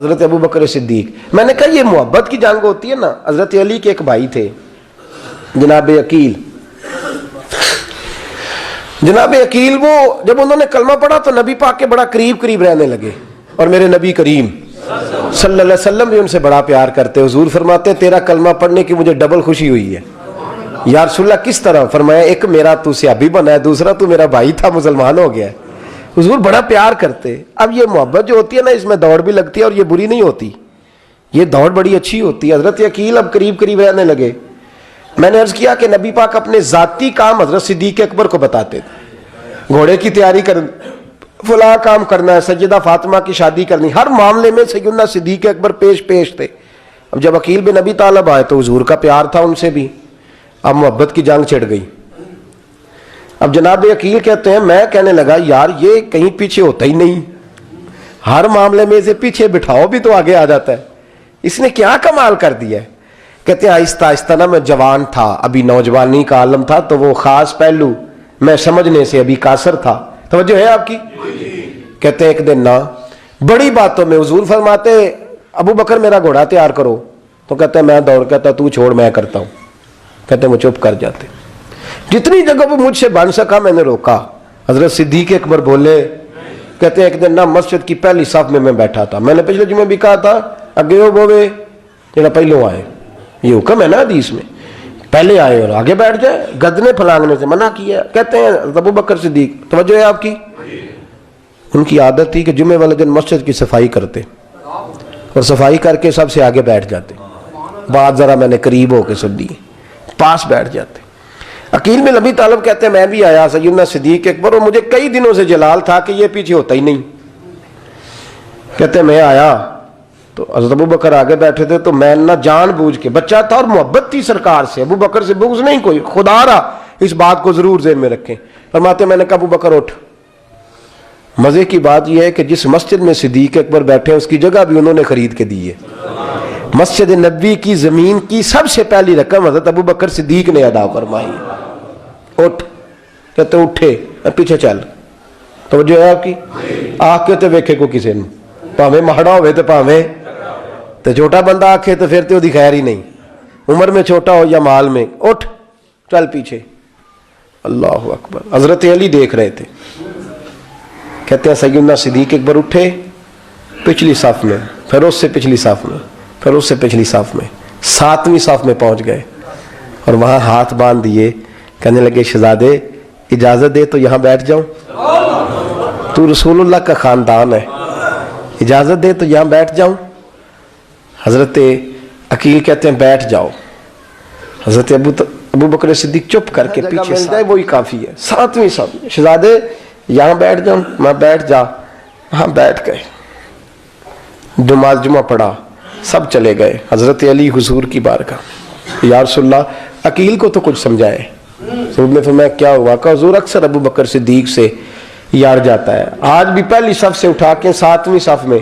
حضرت ابو بکر صدیق. میں نے کہا یہ محبت کی جنگ ہوتی ہے نا. حضرت علی کے ایک بھائی تھے جناب عقیل. جناب عقیل وہ جب انہوں نے کلمہ پڑھا تو نبی پاک کے بڑا قریب قریب رہنے لگے, اور میرے نبی کریم صلی اللہ علیہ وسلم بھی ان سے بڑا پیار کرتے. حضور فرماتے تیرا کلمہ پڑھنے کی مجھے ڈبل خوشی ہوئی ہے. یا رسول اللہ کس طرح؟ فرمایا ایک میرا تو صحابی بنا ہے, دوسرا تو میرا بھائی تھا مسلمان ہو گیا ہے. حضور بڑا پیار کرتے. اب یہ محبت جو ہوتی ہے نا اس میں دوڑ بھی لگتی ہے اور یہ بری نہیں ہوتی, یہ دوڑ بڑی اچھی ہوتی ہے. حضرت عقیل اب قریب قریب رہنے لگے. میں نے عرض کیا کہ نبی پاک اپنے ذاتی کام حضرت صدیق اکبر کو بتاتے تھے. گھوڑے کی تیاری کر, فلاں کام کرنا ہے, سیدہ فاطمہ کی شادی کرنی, ہر معاملے میں سیدنا صدیق اکبر پیش تھے. اب جب عقیل بن ابی طالب آئے تو حضور کا پیار تھا ان سے بھی. اب محبت کی جنگ چھڑ گئی. اب جناب عقیل کہتے ہیں میں کہنے لگا یار یہ کہیں پیچھے ہوتا ہی نہیں, ہر معاملے میں اسے پیچھے بٹھاؤ بھی تو آگے آ جاتا ہے, اس نے کیا کمال کر دیا ہے. کہتے ہیں آہستہ آہستہ نا میں جوان تھا, ابھی نوجوانی کا عالم تھا, تو وہ خاص پہلو میں سمجھنے سے ابھی قاصر تھا. توجہ ہے آپ کی؟ کہتے ہیں ایک دن نا بڑی باتوں میں حضور فرماتے ابو بکر میرا گھوڑا تیار کرو, تو کہتے ہیں میں دوڑ, کہتا تو چھوڑ میں کرتا ہوں. کہتے ہیں وہ چپ کر جاتے. جتنی جگہ وہ مجھ سے بن سکا میں نے روکا. حضرت صدیق اکبر بولے, کہتے ہیں ایک دن نا مسجد کی پہلی صف میں بیٹھا تھا. میں نے پچھلے جمعے بھی کہا تھا اگے ہو بوے جڑا پہلو آئے, یہ حکم ہے نا حدیث میں, پہلے آئے اور آگے بیٹھ جائے. گدنے پھلانگنے سے منع کیا. کہتے ہیں ابو بکر صدیق, توجہ ہے آپ کی, ان کی عادت تھی کہ جمعے والے دن مسجد کی صفائی کرتے اور صفائی کر کے سب سے آگے بیٹھ جاتے. بات ذرا میں نے قریب ہو کے سن لی, پاس بیٹھ جاتے. عقیل بن ابی طالب کہتے ہیں میں بھی آیا سیدنا صدیق اکبر, اور مجھے کئی دنوں سے جلال تھا کہ یہ پیچھے ہوتا ہی نہیں. کہتے ہیں میں آیا تو حضرت ابو بکر آگے بیٹھے تھے, تو میں نہ جان بوجھ کے, بچہ تھا اور محبت تھی سرکار سے, ابو بکر سے بغض نہیں کوئی, خدا رہا اس بات کو ضرور ذہن میں رکھیں. فرماتے میں نے کہا ابو بکر اٹھ. مزے کی بات یہ ہے کہ جس مسجد میں صدیق اکبر بیٹھے اس کی جگہ بھی انہوں نے خرید کے دی ہے. مسجد نبوی کی زمین کی سب سے پہلی رقم حضرت ابو بکر صدیق نے ادا فرمائی. اٹھ. کہتے اٹھے, پیچھے چل. توجہ ہے آپ کی؟ آکھ کے تو ویکھے کو کسی نے, پاویں مہڑا ہوئے تو پاویں تو چھوٹا بندہ آکھے تو پھر تو دی خیر ہی نہیں, عمر میں چھوٹا ہو یا مال میں. اٹھ چل پیچھے. اللہ اکبر. حضرت علی دیکھ رہے تھے. کہتے ہیں سیدنا صدیق اکبر اٹھے, پچھلی صف میں, پھر اس سے پچھلی صف میں, پھر اس سے پچھلی صف میں, 7ویں صف میں پہنچ گئے اور وہاں ہاتھ باندھ دیے. کہنے لگے شہزادے اجازت دے تو یہاں بیٹھ جاؤں, تو رسول اللہ کا خاندان ہے, اجازت دے تو یہاں بیٹھ جاؤں. حضرت عقیل کہتے ہیں بیٹھ جاؤ. حضرت ابو بکر صدیق چپ کر کے پیچھے مل جائے وہی کافی ہے. 7ویں صف میں شہزادے یہاں بیٹھ جاؤں. میں بیٹھ جا. ہاں بیٹھ گئے. نماز جمعہ پڑھا, سب چلے گئے. حضرت علی حضور کی بارگاہ, یا رسول اللہ عقیل کو تو کچھ سمجھائے. حضور نے فرمایا کیا ہوا؟ کہ حضور اکثر ابو بکر صدیق سے یار جاتا ہے, آج بھی پہلی صف سے اٹھا کے 7ویں صف میں.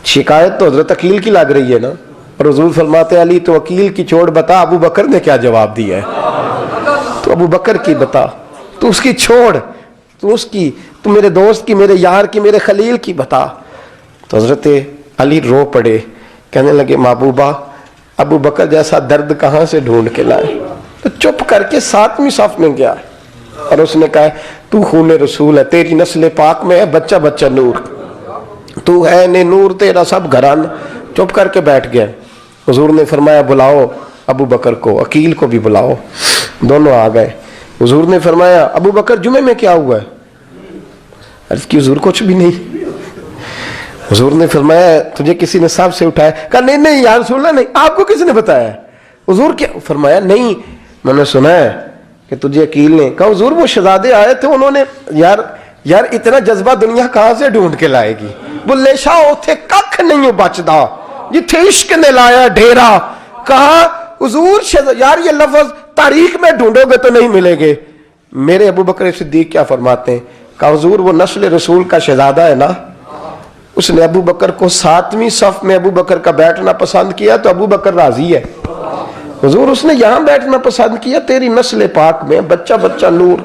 شکایت تو حضرت عقیل کی لگ رہی ہے نا, اور حضور فرماتے علی تو عقیل کی چھوڑ, بتا ابو بکر نے کیا جواب دیا ہے. تو ابو بکر کی بتا, تو اس کی چھوڑ, تو اس کی, تو میرے دوست کی, میرے یار کی, میرے خلیل کی بتا. تو حضرت علی رو پڑے. کہنے لگے محبوبہ ابو بکر جیسا درد کہاں سے ڈھونڈ کے لائے. تو چپ کر کے 7ویں صف میں گیا اور اس نے کہا تو خون رسول ہے, تیری نسل پاک میں ہے بچہ بچہ نور, تو ہے نے نور تیرا سب گھران. چپ کر کے بیٹھ گیا. حضور نے فرمایا بلاؤ ابو بکر کو, عقیل کو بھی بلاؤ. دونوں آ گئے. حضور نے فرمایا ابو بکر جمعے میں کیا ہوا ہے؟ عرض کی حضور کچھ بھی نہیں. حضور نے فرمایا تجھے کسی نے صاحب سے اٹھایا؟ کہا نہیں نہیں یا رسول اللہ نہیں. آپ کو کسی نے بتایا؟ حضور کیا؟ فرمایا نہیں میں نے سنا ہے کہ تجھے عقیل نے. کہا حضور وہ شہزادے آئے تھے, انہوں نے یار اتنا جذبہ دنیا کہاں سے ڈھونڈ کے لائے گی. بلے شاہ اوتھے ککھ نہیں بچدا جتھے عشق نے لایا ڈھیرا. کہا حضور یار یہ لفظ تاریخ میں ڈھونڈو گے تو نہیں ملے گے. میرے ابو بکر صدیق کیا فرماتے ہیں؟ کہا حضور وہ نسل رسول کا شہزادہ ہے نا, اس نے ابو بکر کو 7ویں صف میں ابو بکر کا بیٹھنا پسند کیا تو ابو بکر راضی ہے. حضور اس نے یہاں بیٹھنا پسند کیا, تیری نسل پاک میں بچہ بچہ نور,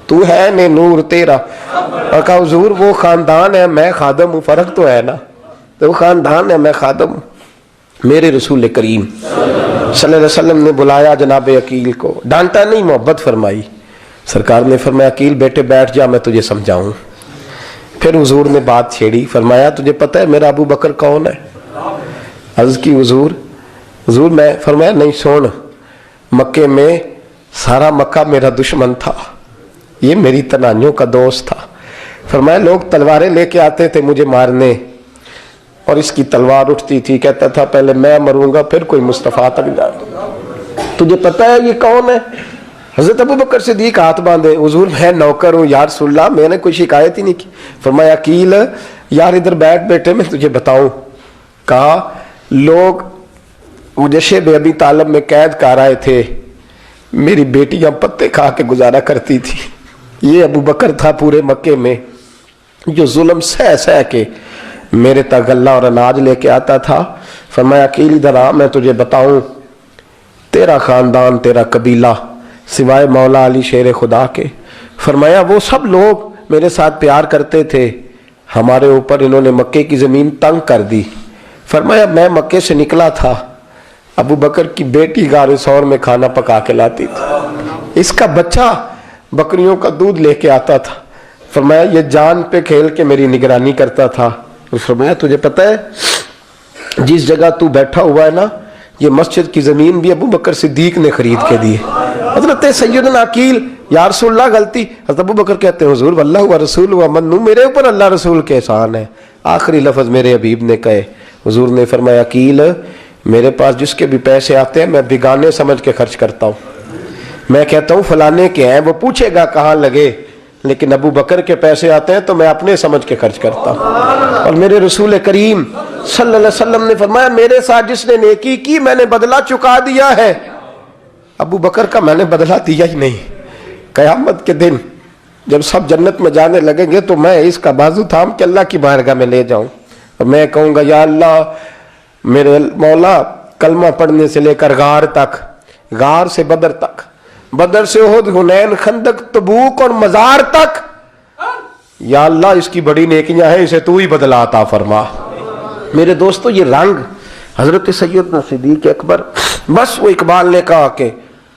تو ہے نے نور تیرا. اور کہا حضور وہ خاندان ہے, میں خادم ہوں, فرق تو ہے نا. تو وہ خاندان ہے، میں خادم ہوں۔ میرے رسول کریم صلی اللہ علیہ وسلم نے بلایا جناب عقیل کو، ڈانٹا نہیں، محبت فرمائی۔ سرکار نے فرمایا عقیل بیٹے بیٹھ جا، میں تجھے سمجھاؤں۔ پھر حضور نے بات چھیڑی، فرمایا تجھے پتہ ہے میرا ابو بکر کون ہے؟ عرض کی حضور میں، فرمایا نہیں سن، مکے میں سارا مکہ میرا دشمن تھا، یہ میری تنانیوں کا دوست تھا۔ فرمایا لوگ تلواریں لے کے آتے تھے مجھے مارنے، اور اس کی تلوار اٹھتی تھی، کہتا تھا پہلے میں مروں گا پھر کوئی مصطفیٰ تک جائے۔ تجھے پتہ ہے یہ کون ہے؟ حضرت ابو بکر صدیق ہاتھ باندھے، حضور میں نوکر ہوں یا رسول اللہ، میں نے کوئی شکایت ہی نہیں کی۔ فرمایا عقیل یار ادھر بیٹھ بیٹے، میں تجھے بتاؤں۔ کہا لوگ مجھے شیب ابی طالب میں قید کر آئے تھے، میری بیٹیاں پتے کھا کے گزارا کرتی تھی۔ یہ ابو بکر تھا پورے مکے میں جو ظلم سہ سہ کے میرے تک غلہ اور اناج لے کے آتا تھا۔ فرمایا عقیل ادھر آ، میں تجھے بتاؤں، تیرا خاندان تیرا قبیلہ سوائے مولا علی شیر خدا کے، فرمایا وہ سب لوگ میرے ساتھ پیار کرتے تھے، ہمارے اوپر انہوں نے مکے کی زمین تنگ کر دی۔ فرمایا میں مکے سے نکلا تھا، ابو بکر کی بیٹی غار ثور میں کھانا پکا کے لاتی تھی، اس کا بچہ بکریوں کا دودھ لے کے آتا تھا۔ فرمایا یہ جان پہ کھیل کے میری نگرانی کرتا تھا۔ فرمایا تجھے پتہ ہے جس جگہ تو بیٹھا ہوا ہے نا، یہ مسجد کی زمین بھی ابو بکر صدیق نے خرید کے دی۔ حضرت سیدنا عقیل یا رسول اللہ غلطی، حضرت ابو بکر کہتے ہیں حضور واللہ و رسول و منو، میرے اوپر اللہ رسول کے احسان ہے۔ آخری لفظ میرے حبیب نے کہے، حضور نے فرمایا عقیل میرے پاس جس کے بھی پیسے آتے ہیں میں بیگانے سمجھ کے خرچ کرتا ہوں، میں کہتا ہوں فلانے کے ہیں، وہ پوچھے گا کہاں لگے، لیکن ابو بکر کے پیسے آتے ہیں تو میں اپنے سمجھ کے خرچ کرتا ہوں۔ اور میرے رسول کریم صلی اللہ علیہ وسلم نے فرمایا میرے ساتھ جس نے نیکی کی میں نے بدلہ چکا دیا ہے، ابو بکر کا میں نے بدلہ دیا ہی نہیں۔ قیامت کے دن جب سب جنت میں جانے لگیں گے تو میں اس کا بازو تھام کے اللہ کی بارگاہ میں لے جاؤں اور میں کہوں گا یا اللہ میرے مولا، کلمہ پڑھنے سے لے کر غار تک، غار سے بدر تک، بدر سے احد، حنین، خندق، تبوک اور مزار تک، یا اللہ اس کی بڑی نیکیاں ہیں، اسے تو ہی بدلا عطا فرما۔ میرے دوستو یہ رنگ حضرت سیدنا صدیق اکبر، بس وہ اقبال نے کہا کہ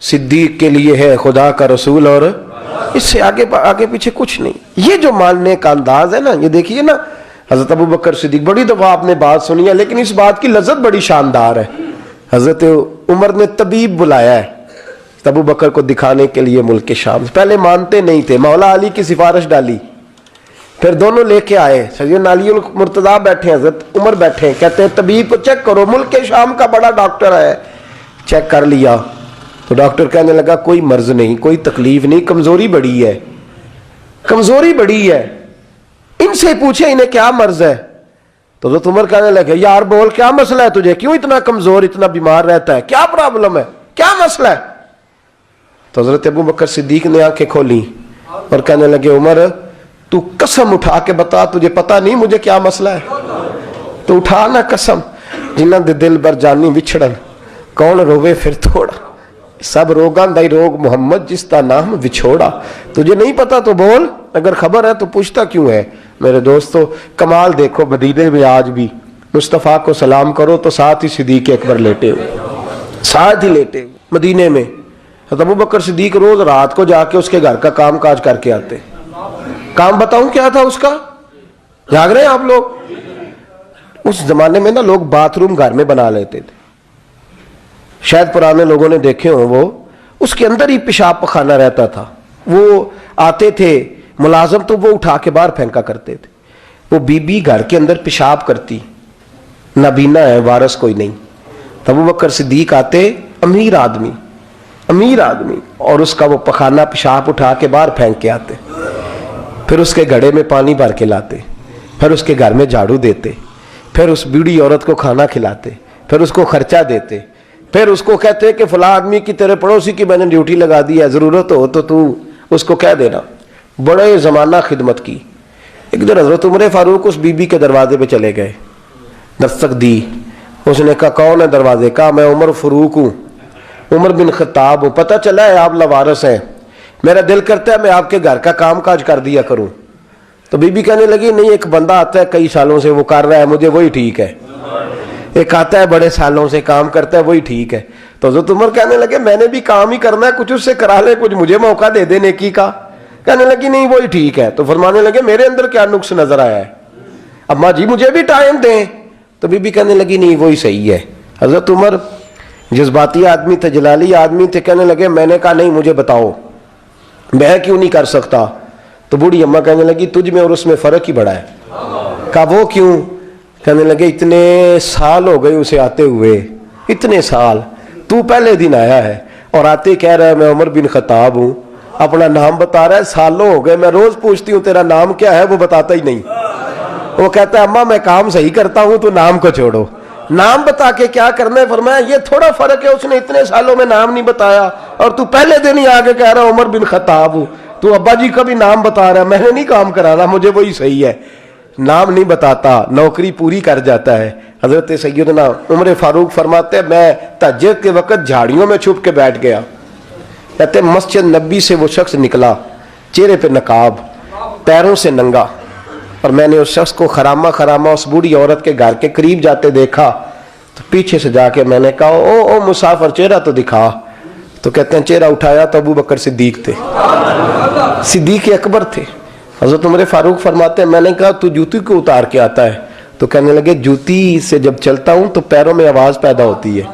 صدیق کے لیے ہے خدا کا رسول، اور اس سے آگے پیچھے کچھ نہیں۔ یہ جو ماننے کا انداز ہے نا، یہ دیکھیے نا حضرت ابو بکر صدیق، بڑی دفعہ آپ نے بات سنی ہے لیکن اس بات کی لذت بڑی شاندار ہے۔ حضرت عمر نے طبیب بلایا ہے ابو بکر کو دکھانے کے لیے ملک شام، پہلے مانتے نہیں تھے، مولا علی کی سفارش ڈالی، پھر دونوں لے کے آئے، سیدنا علی المرتضیٰ بیٹھے، حضرت عمر بیٹھے، کہتے ہیں طبیب کو چیک کرو، ملک شام کا بڑا ڈاکٹر ہے۔ چیک کر لیا تو ڈاکٹر کہنے لگا کوئی مرض نہیں، کوئی تکلیف نہیں، کمزوری بڑی ہے، کمزوری بڑی ہے، ان سے پوچھے انہیں کیا مرض ہے۔ تو حضرت عمر کہنے لگے یار بول کیا مسئلہ ہے تجھے، کیوں اتنا کمزور، اتنا بیمار رہتا ہے، کیا پرابلم ہے، کیا مسئلہ ہے؟ تو حضرت ابو بکر صدیق نے آنکھیں کھولی اور کہنے لگے عمر تو قسم اٹھا کے بتا، تجھے پتا نہیں مجھے کیا مسئلہ ہے؟ تو اٹھا نہ قسم، جنہاں دے دل بر جانی وچھڑن، کون روے پھر تھوڑا، سب روگاں دائی روگ محمد جس کا نام وچھوڑا۔ تجھے نہیں پتا تو بول، اگر خبر ہے تو پوچھتا کیوں ہے؟ میرے دوستو کمال دیکھو، مدینے میں آج بھی مصطفیٰ کو سلام کرو تو ساتھ ہی صدیق اکبر لیٹے ہوئے، ساتھ ہی لیٹے ہوئے مدینے میں۔ حضرت ابو بکر صدیق روز رات کو جا کے اس کے گھر کا کام کاج کر کے آتے۔ کام بتاؤں کیا تھا اس کا؟ جاگ رہے ہیں آپ لوگ؟ اس زمانے میں نا لوگ باتھ روم گھر میں بنا لیتے تھے، شاید پرانے لوگوں نے دیکھے ہوں، وہ اس کے اندر ہی پیشاب پخانہ رہتا تھا، وہ آتے تھے ملازم تو وہ اٹھا کے باہر پھینکا کرتے تھے، وہ بی بی گھر کے اندر پیشاب کرتی، نابینا ہے، وارث کوئی نہیں، ابو بکر صدیق آتے، امیر آدمی اور اس کا وہ پخانہ پیشاب اٹھا کے باہر پھینک کے آتے، پھر اس کے گھڑے میں پانی بھر کے لاتے، پھر اس کے گھر میں جھاڑو دیتے، پھر اس بوڑھی عورت کو کھانا کھلاتے، پھر اس کو خرچہ دیتے، پھر اس کو کہتے کہ فلاں آدمی کی تیرے پڑوسی کی میں نے ڈیوٹی لگا دی ہے، ضرورت ہو تو اس کو کہہ دینا۔ بڑے زمانہ خدمت کی۔ ایک دن حضرت عمر فاروق اس بی بی کے دروازے پہ چلے گئے، دستک دی، اس نے کہا کون ہے دروازے؟ کہا میں عمر فاروق ہوں، عمر بن خطاب ہوں، پتہ چلا ہے آپ لوارث ہیں، میرا دل کرتا ہے میں آپ کے گھر کا کام کاج کر دیا کروں۔ تو بی بی کہنے لگی نہیں، ایک بندہ آتا ہے کئی سالوں سے وہ کر رہا ہے، مجھے وہی ٹھیک ہے. ایک آتا ہے بڑے سالوں سے کام کرتا ہے، وہی ٹھیک ہے. تو حضرت عمر کہنے لگے میں نے بھی کام ہی کرنا ہے، کچھ اس سے کرا لے، کچھ مجھے موقع دے دے نیکی کا. کہنے لگی نہیں وہی ٹھیک ہے. تو فرمانے لگے میرے اندر کیا نقص نظر آیا ہے، اماں جی مجھے بھی ٹائم دیں. تو بی بی کہنے لگی نہیں وہی صحیح ہے. حضرت عمر جذباتی آدمی تھے، جلالی آدمی تھے، کہنے لگے میں نے کہا نہیں مجھے بتاؤ میں کیوں نہیں کر سکتا. تو بوڑھی اماں کہنے لگی تجھ میں اور اس میں فرق ہی بڑا ہے. کہا وہ کیوں؟ کہنے لگے اتنے سال ہو گئے اسے آتے ہوئے، اتنے سال، تو پہلے دن آیا ہے اور آتے کہہ رہا ہے میں عمر بن خطاب ہوں، اپنا نام بتا رہا ہے. سالوں ہو گئے میں روز پوچھتی ہوں تیرا نام کیا ہے، وہ بتاتا ہی نہیں. وہ کہتا ہے اماں میں کام صحیح کرتا ہوں تو نام کو چھوڑو، نام بتا کے کیا کرنا ہے. فرمایا یہ تھوڑا فرق ہے، اس نے اتنے سالوں میں نام نہیں بتایا اور تو پہلے دن ہی آگے کہہ رہا عمر بن خطاب ہوں. تو ابا جی کا بھی نام بتا رہا ہے، میں نے نہیں کام کرانا، مجھے وہی صحیح ہے. نام نہیں بتاتا، نوکری پوری کر جاتا ہے. حضرت سیدنا عمر فاروق فرماتے ہیں میں تہجد کے وقت جھاڑیوں میں چھپ کے بیٹھ گیا. کہتے مسجد نبی سے وہ شخص نکلا، چہرے پہ نقاب، پیروں سے ننگا، اور میں نے اس شخص کو خرامہ خرامہ اس بوڑھی عورت کے گھر کے قریب جاتے دیکھا. تو پیچھے سے جا کے میں نے کہا او مسافر چہرہ تو دکھا. تو کہتے ہیں چہرہ اٹھایا تو ابو بکر صدیق تھے، صدیق اکبر تھے. حضرت عمر فاروق فرماتے ہیں میں نے کہا تو جوتی کو اتار کے آتا ہے؟ تو کہنے لگے جوتی سے جب چلتا ہوں تو پیروں میں آواز پیدا ہوتی ہے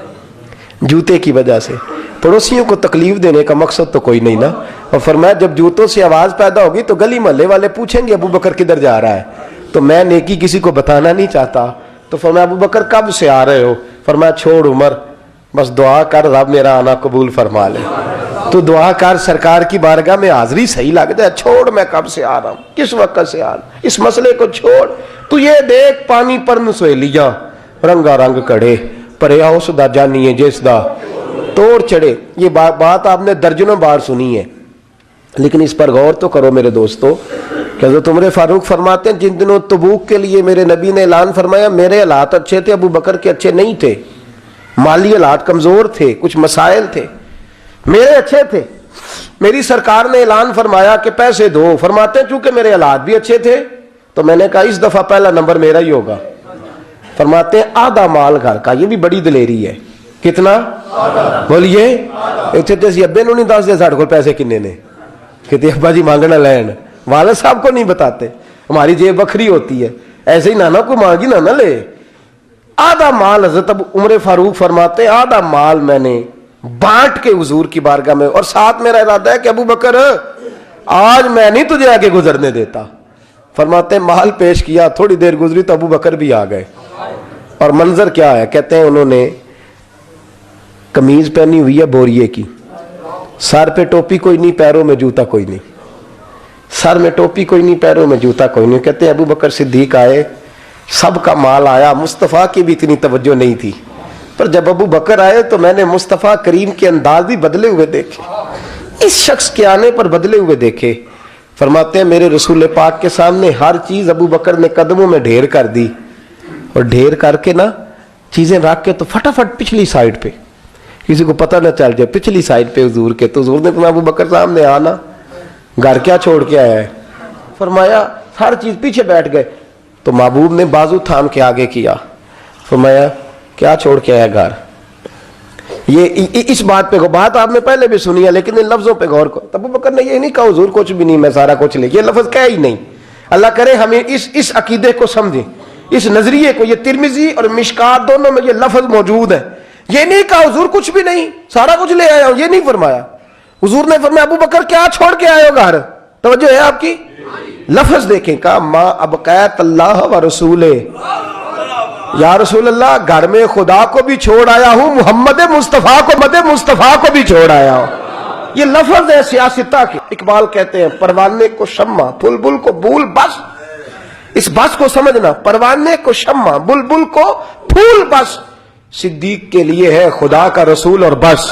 جوتے کی وجہ سے، پڑوسیوں کو تکلیف دینے کا مقصد تو کوئی نہیں نا. اور فرمایا جب جوتوں سے آواز پیدا ہوگی تو گلی محلے والے پوچھیں گے ابو بکر کدھر جا رہا ہے، تو میں نیکی کسی کو بتانا نہیں چاہتا. تو فرمایا ابو بکر کب سے آ رہے ہو؟ فرمایا چھوڑ عمر، بس دعا کر رب میرا آنا قبول فرما لے. تو دعا کر سرکار کی بارگاہ میں حاضری صحیح لگ جائے. چھوڑ میں کب سے آ رہا ہوں، کس وقت سے آ رہا ہوں، اس مسئلے کو چھوڑ. تو یہ دیکھ پانی پر نسویلیاں رنگا رنگ کڑے پریا اس دا جانی ہے جس دا توڑ چڑھے. یہ بات آپ نے درجنوں بار سنی ہے، لیکن اس پر غور تو کرو میرے دوستو کہ حضرت عمر فاروق فرماتے ہیں جن دنوں تبوک کے لیے میرے نبی نے اعلان فرمایا میرے حالات اچھے تھے، ابو بکر کے اچھے نہیں تھے، مالی حالات کمزور تھے، کچھ مسائل تھے، میرے اچھے تھے. میری سرکار نے اعلان فرمایا کہ پیسے دو. فرماتے ہیں چونکہ میرے حالات بھی اچھے تھے تو میں نے کہا اس دفعہ پہلا نمبر میرا ہی ہوگا. فرماتے ہیں آدھا مال گھر کا، یہ بھی بڑی دلیری ہے. کتنا؟ بولیے. اتنے تو اسی ابے نو نہیں دس دے ساڑھے کو پیسے کنے نے، کہتے ابا جی مانگنا لین، والد صاحب کو نہیں بتاتے، ہماری جیب بکھری ہوتی ہے، ایسے ہی نانا کو مانگی نانا لے. آدھا مال حضرت عمر فاروق فرماتے ہیں آدھا مال میں نے بانٹ کے حضور کی بارگاہ میں، اور ساتھ میرا ارادہ ہے کہ ابو بکر آج میں نہیں تجھے آگے گزرنے دیتا. فرماتے ہیں مال پیش کیا، تھوڑی دیر گزری تو ابو بکر بھی آ گئے. اور منظر کیا ہے؟ کہتے ہیں انہوں نے قمیض پہنی ہوئی ہے بوریے کی، سر پہ ٹوپی کوئی نہیں، پیروں میں جوتا کوئی نہیں، سر میں ٹوپی کوئی نہیں، پیروں میں جوتا کوئی نہیں. کہتے ہیں ابو بکر صدیق آئے، سب کا مال آیا، مصطفیٰ کی بھی اتنی توجہ نہیں تھی، پر جب ابو بکر آئے تو میں نے مصطفیٰ کریم کے انداز بھی بدلے ہوئے دیکھے، اس شخص کے آنے پر بدلے ہوئے دیکھے. فرماتے ہیں میرے رسول پاک کے سامنے ہر چیز ابو بکر نے قدموں میں ڈھیر کر دی، اور ڈھیر کر کے نا چیزیں رکھ کے تو فٹافٹ پچھلی سائڈ پہ، کسی کو پتہ نہ چل جائے، پچھلی سائڈ پہ حضور کے. تو حضور نے فرمایا ابو بکر سامنے آنا، گھر کیا چھوڑ کے آیا ہے؟ فرمایا ہر چیز، پیچھے بیٹھ گئے. تو محبوب نے بازو تھام کے آگے کیا، فرمایا کیا چھوڑ کے آیا گھر؟ یہ اس بات پہ بات آپ نے پہلے بھی سنی ہے، لیکن ان لفظوں پہ غور کرو. ابو بکر نے یہ نہیں کہا حضور کچھ بھی نہیں میں سارا کچھ لے، یہ لفظ کہا ہی نہیں. اللہ کرے ہمیں اس عقیدے کو سمجھیں، اس نظریے کو. یہ ترمذی اور مشکات دونوں میں یہ لفظ موجود ہے. یہ نہیں کہا حضور کچھ بھی نہیں سارا کچھ لے آیا ہوں، یہ نہیں فرمایا. حضور نے فرمایا ابو بکر کیا چھوڑ کے آئے ہو گھر؟ توجہ ہے آپ کی؟ لفظ دیکھیں، کہا ما ابقیت اللہ و رسولہ، یا رسول اللہ گھر میں خدا کو بھی چھوڑ آیا ہوں، محمد مصطفیٰ کو بھی چھوڑ آیا ہوں. یہ لفظ ہے سیاستہ کے. اقبال کہتے ہیں پروانے کو شمع بلبل کو پھول، بس اس بس کو سمجھنا، پروانے کو شمع بلبل کو پھول بس، صدیق کے لیے ہے خدا کا رسول اور بس.